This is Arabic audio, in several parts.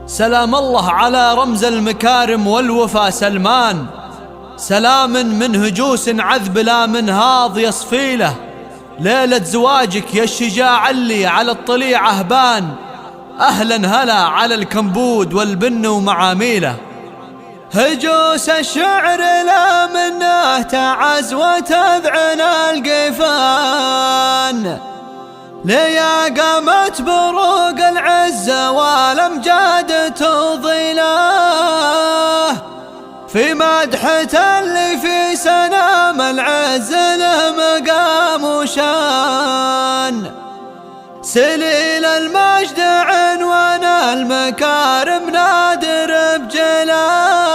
سلام الله على رمز المكارم والوفا سلمان. سلام من هجوس عذب لا منهاض يصفي له. ليلة زواجك يا الشجاع اللي على الطليعة بان. أهلا هلا على الكمبود والبن ومعاميله. هجوس الشعر لا منه تعز وتذعن القيفان. ليا قامت بروق العزة والأمجاد تضيله. في مدحة اللي في سنام العز له مقام وشان. سليل المجد عنوان المكارم نادر بجلاه.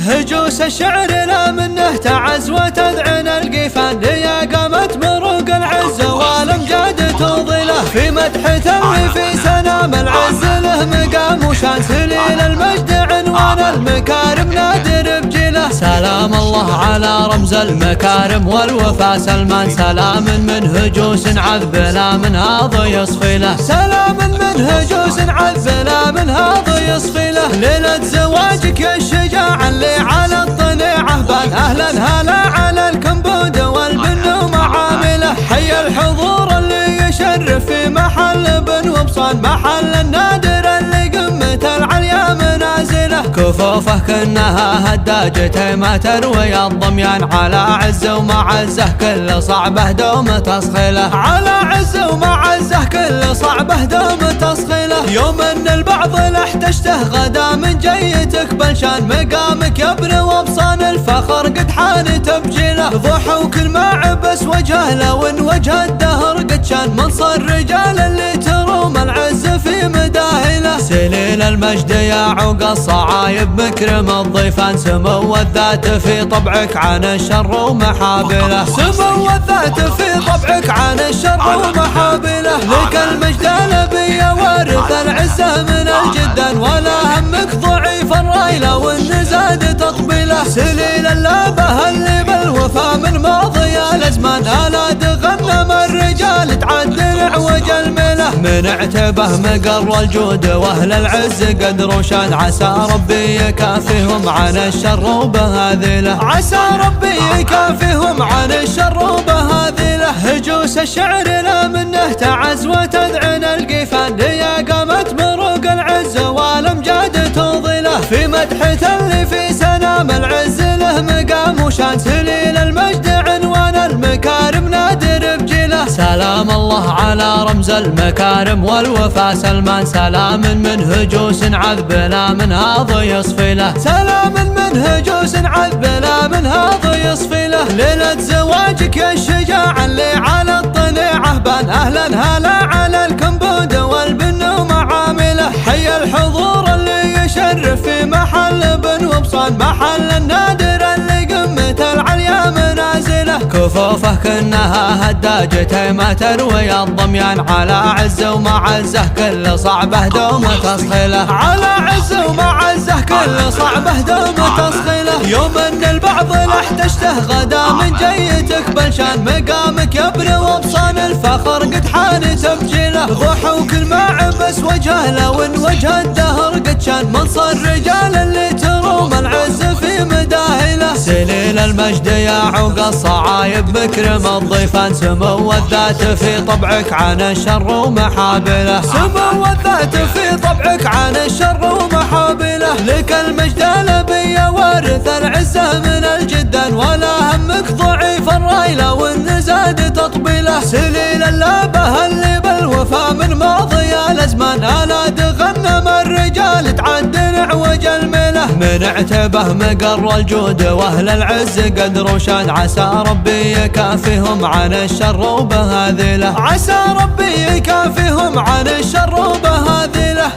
هجوس الشعر لا منه تعز وتذعن القيفان. ليا قامت بروق العزة والأمجاد تضيله. في مدحة اللي في سنام العز له مقام وشان. سليل المجد عنوان المكارم نادر بجله. سلام الله على رمز المكارم والوفا سلمان. سلام من هجوس عذب لا منهاض يصفي له. سلام من هجوس عذب لا منهاض يصفي له. ليلة زواجك يا الشجاع اللي على الطليعة بان. أهلا هلا على الكمبود والبن ومعامله. حي الحضور اللي يشرف في محل بن وبصان. محل النادر اللي قمة العليا منازله. كفوفه كأنها هداجة ما تروي الضميان. على عزه ومعزه كل صعبه دوم تصخله. على عزه ومعزه كل صعبه دوم تصخله. يوم ان البعض لاحتجته غدا من جيتك بلشان. مقامك يا ابن وبصان الفخر قد حان تبجيله. ضحى وكل ما عبس وجهه لو ان وجه الدهر قد شان. منصر الرجال اللي تروم العز في مداهله. سليل المجد يا عوق الصعايب مكرم الضيفان. سمو الذات في طبعك عن الشر ومحابله. سمو الذات في طبعك عن الشر ومحابله. لك المجد الابي وارث العزه من الجدان. ولا همك ضعيف الراي لو ان زاد تطبيله. سليل اللابه اللي بالوفا من ماضي الازمان. الا تغنم الرجال تعدل عوج المله. من اعتبه مقر الجود واهل العز قدر وشان. عسى ربي يكافيهم عن الشر وبهاذله. عسى ربي يكافيهم عن الشر وبهاذله. هجوس الشعر لا منه تعز وتذعن القيفان. ليا قامت بروق العزة والأمجاد تضيله. في مدحة اللي في سنام العز له مقام وشان. سليل المجد عنوان المكارم نادر بجله. سلام الله على رمز المكارم والوفا سلمان. سلام من هجوس عذب لا منهاض يصفي له. سلام من هجوس عذب لا منهاض يصفي له. ليلة زواجك يا الشجاع اللي على الطليعة بان. أهلا هلا على الكمبود والبن ومعامله. حي الحضور اللي يشرف في محل بن وبصان. محل النادر اللي قمة العليا منازله. كفوفه كأنها هداجة ما تروي الضميان. على عزه ومعزه كل صعبه دوم تصخله. على عزه ومعزه كل صعبه دوم تصخله. يوم ان البعض لاحتجته غدا من جيتك بلشان. مقامك يا ابن وبصان الفخر قد حان تبجيله. ضحى وكل ما عبس وجهه لو ان وجه الدهر قد شان. منصر الرجال اللي تروم العز في مداهله. سليل المجد يا عوق الصعايب مكرم الضيفان. سمو الذات في طبعك عن الشر ومحابله. سمو الذات في طبعك عن الشر ومحابله. لك المجد الابي وارث العزه من الجدان. ولا همك ضعيف الراي لو ان زاد تطبيله. سليل اللابه اللي بالوفا من ماضي الازمان. الا تغنم الرجال تعدل عوج المله. من اعتبه مقر الجود واهل العز قدر وشان. عسى ربي يكافيهم عن الشر وبهاذله. عسى ربي يكافيهم عن الشر وبهاذله.